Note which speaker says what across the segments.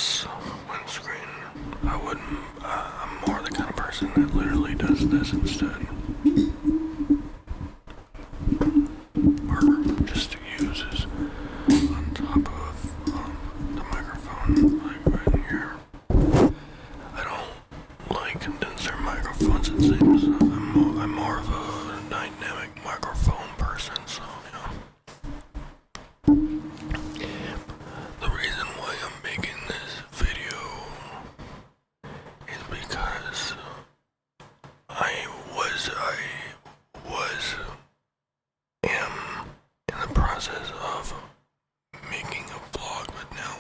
Speaker 1: this windscreen. I'm more the kind of person that literally does this instead. Or just uses on top of the microphone, like right here. I don't like condenser microphones, it seems. I'm more of a dynamic microphone person, so, The reason why I'm making this video is because I am in the process of making a vlog, but now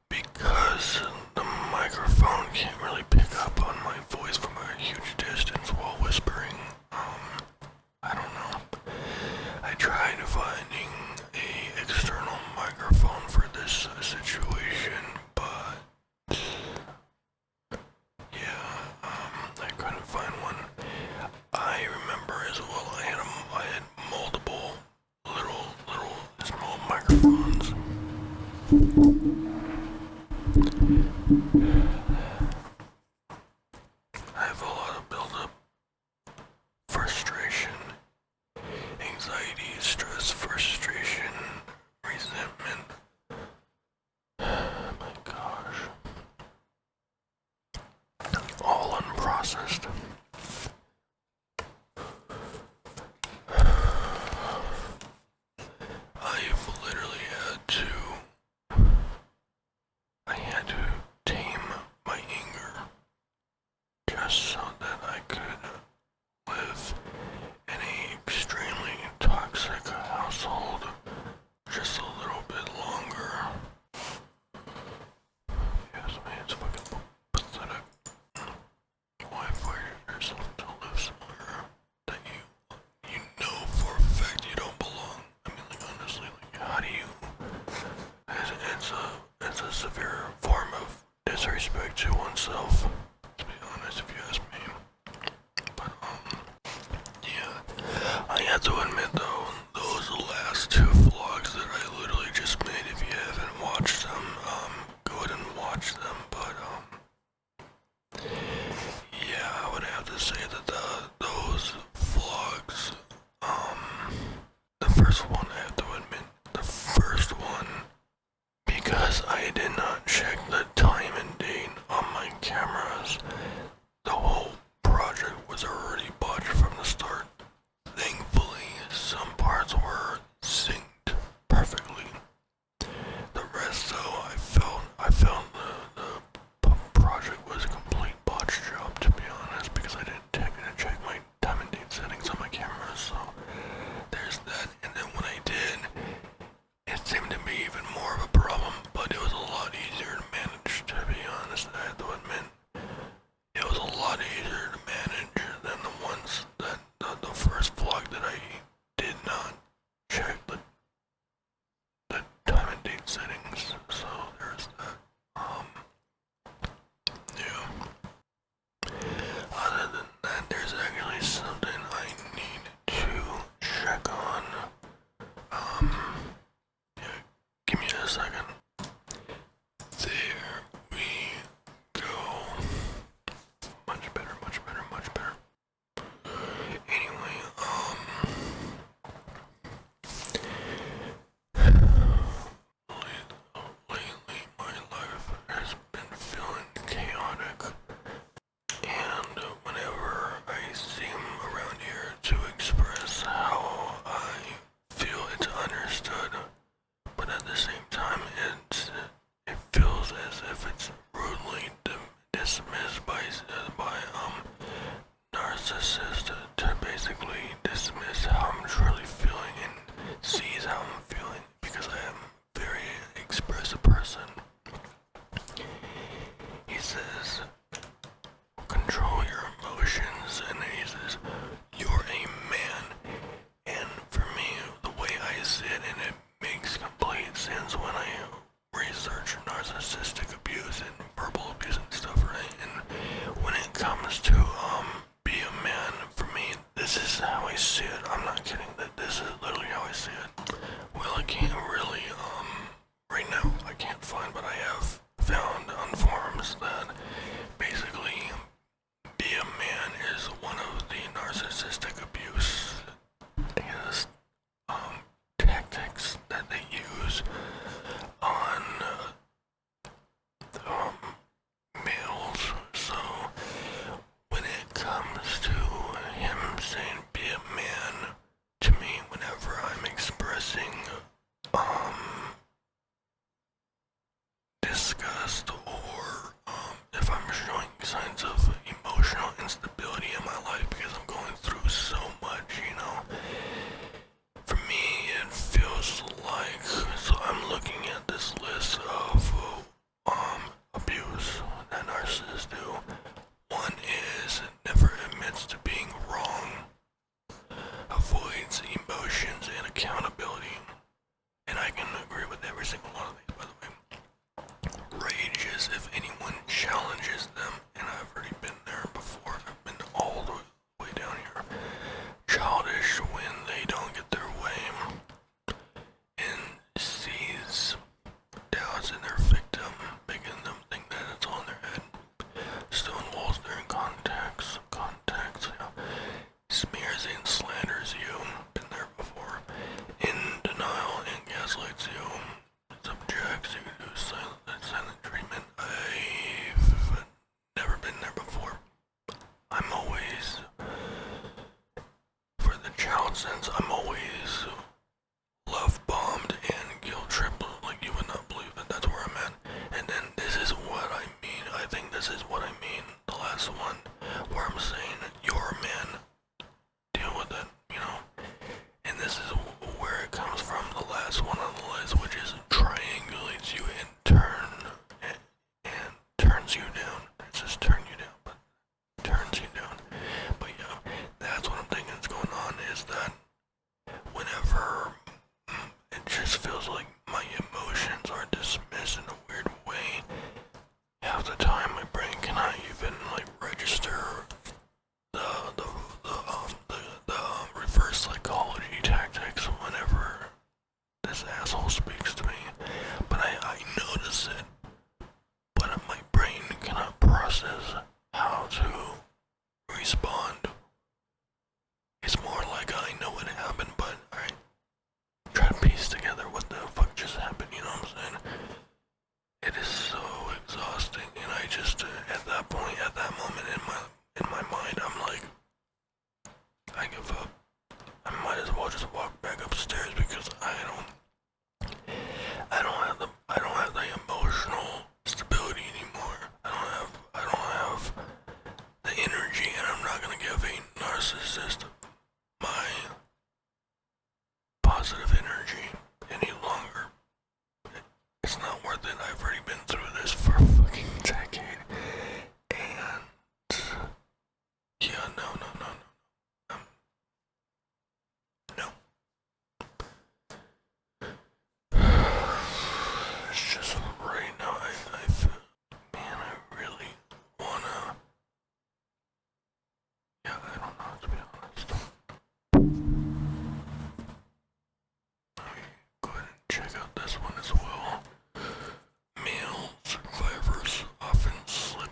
Speaker 1: because the microphone can't really pick up on my voice from a huge distance while whispering, I don't know. I tried finding a external microphone for this situation, but I couldn't find one. I remember as well I had multiple little small microphones. I have a lot of built-up frustration, anxiety, stress, frustration, resentment. My gosh. All unprocessed. I've literally I had to tame my anger just so that I could live in an extremely toxic household just a little bit longer. Yes, man, it's fucking pathetic. Wi-Fi unprocessed, or if I'm showing signs of emotional instability in my life because I'm going through so much, you know. For me, it feels like, so I'm looking at this list of abuse that narcissists do. One is never admits to being wrong, avoids emotions and accountability, and I can agree with every single one of these, by the way. Rages if anyone challenges them, and I've already been there before. I've been all the way down here. Childish when they don't get their way, and sees doubts in their victim, making them think that it's on their head. Stone walls during contacts, yeah. Smears and slanders you, been there before. In denial and gaslights you. Subjects you to silent treatment. I've never been there before. I'm always, for the child sense, I'm always love bombed and guilt tripped like you would not believe it. That's where I'm at. And then this is what I mean. I think this is what I mean. The last one, where I'm saying you're a man, deal with it, you know. And this is where it comes from. The last one on the list, which is triangulates you and turns you down. It says turn you down, but turns you down. But yeah, that's what I'm thinking is going on. Is that whenever it just feels like my emotions are dismissed in a weird way. Half the time, my brain cannot even like register the reverse psychology tactics whenever this asshole speaks to me. But I notice it, but my brain cannot process how to respond. It's more like I know what happened, but I try to piece together what the fuck just happened, you know what I'm saying? It is so exhausting, and I just, at that point, at that moment in my mind, I'm like, I give up. I might as well just walk back upstairs because I don't have the emotional stability anymore. I don't have the energy, and I'm not gonna give a narcissist my positive energy any longer. It's not worth it. I've already been through this for a fucking decade. And yeah, no. It's just right now I feel, man, I really wanna, yeah, I don't know, to be honest. Let me go ahead and check out this one as well. Male survivors often slip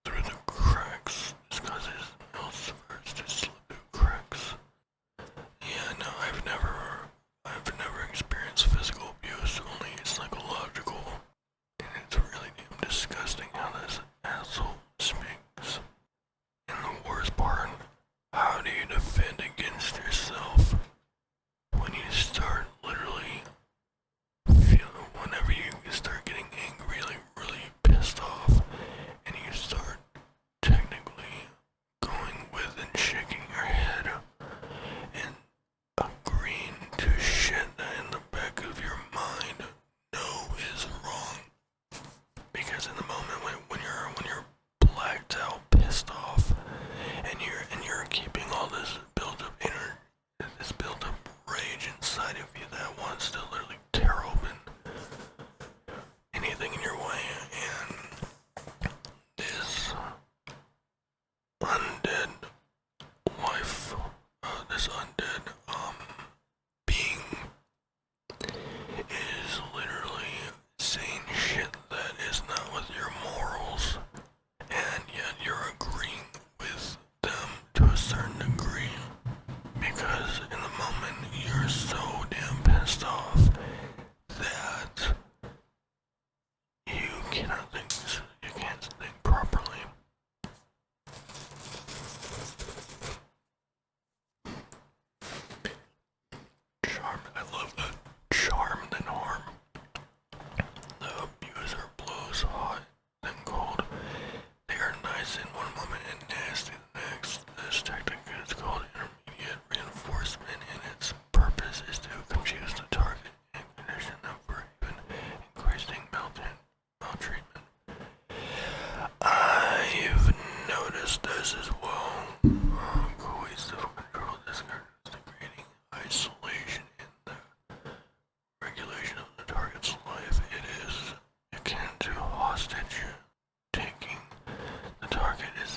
Speaker 1: through the cracks. This causes male survivors to slip through cracks. Yeah, no, I've never experienced physical abuse, only psychological. And it's really damn disgusting how this asshole speaks. And the worst part, how do you defend against yourself when you start literally feeling, whenever you start getting angry, like really pissed off, and you start technically going with and shaking your head and agreeing to shit that in the back of your mind know is wrong. Because in the moment when you're blacked out, pissed off, and you're keeping all this built up this built up rage inside of you that wants to literally tear open anything in your way, and this undead life, this undead being is literally saying shit that is not with your this as well. Cohesive control discards creating isolation in the regulation of the target's life. It is akin to hostage taking. The target is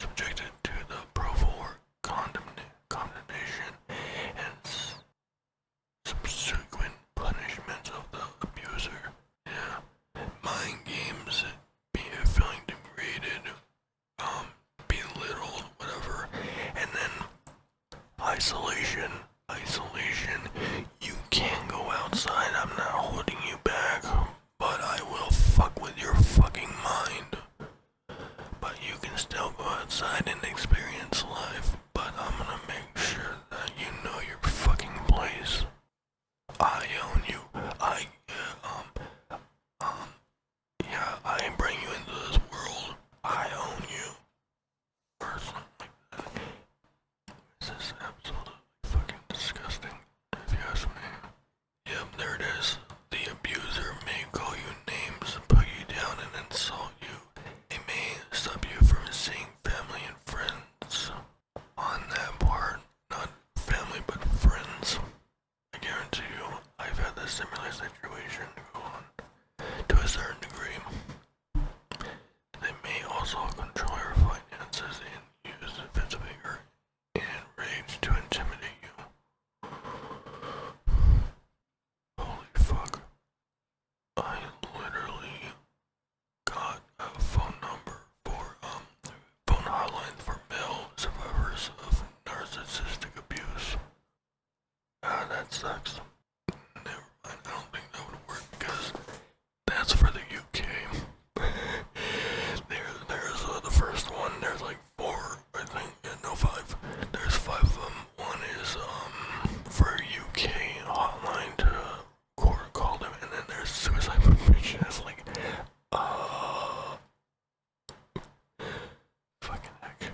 Speaker 1: subjected to the approval or condemnation and subsequent punishment of the abuser. Yeah, mind games, feeling degraded, belittled, whatever, and then isolation. You can go outside. I'm not holding you back, but I will fuck with your fucking mind. But you can still go outside and experience life, but I'm gonna make sure that you know your fucking place. I own you. I bring you into this world. I own you. Or something like that. This is absolutely fucking disgusting, if you ask me. Yep, there it is. The abuser may call you names, put you down, and insult you. They may stop you from seeing family and friends. On that part, not family but friends. I guarantee you, I've had this similar situation go on to a certain degree. They may also control your finances and use physical vigor and rage to intimidate you. Holy fuck. I literally got a phone number for, phone hotline for male survivors of narcissistic abuse. That sucks. Never mind, I don't think that would work because that's for the UK. There's the first one, there's like 4, I think, yeah, no 5. There's 5 of them. One is, for UK hotline to call them, and then there's suicide prevention. It's like, fucking heck.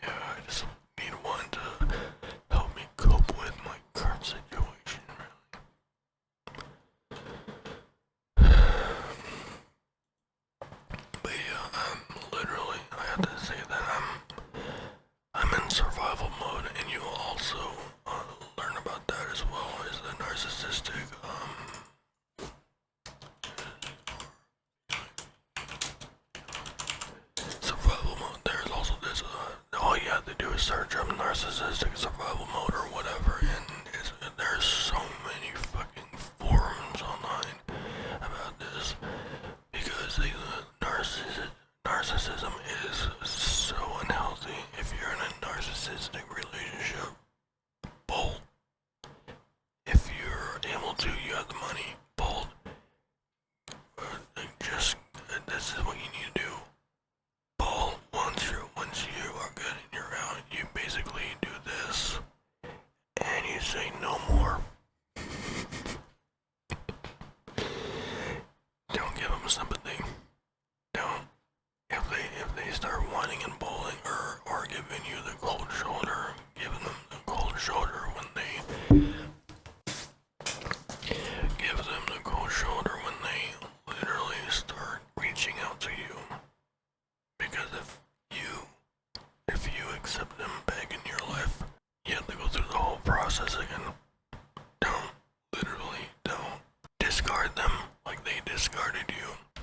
Speaker 1: Yeah, I just need one to help me cope with my current situation, really. But yeah, literally, I have to say that I'm in survival mode, and you will also learn about that as well as the narcissistic, survival mode. There's also this, all you have to do is search up narcissistic survival mode or whatever, and there's so many fucking forums online about this, because narcissism is so unhealthy. If you're in a narcissistic relationship, bolt. If you're able to, you have the money, bolt. This is what you need to do. Bolt. Once you are good and you're out, you basically do this, and you say no more. Don't give them sympathy. Don't. If they start whining and bawling or giving you the cold shoulder, giving them the cold shoulder when they give them the cold shoulder when they literally start reaching out to you. Because if you accept them back in your life, you have to go through the whole process again. Don't discard them like they discarded you.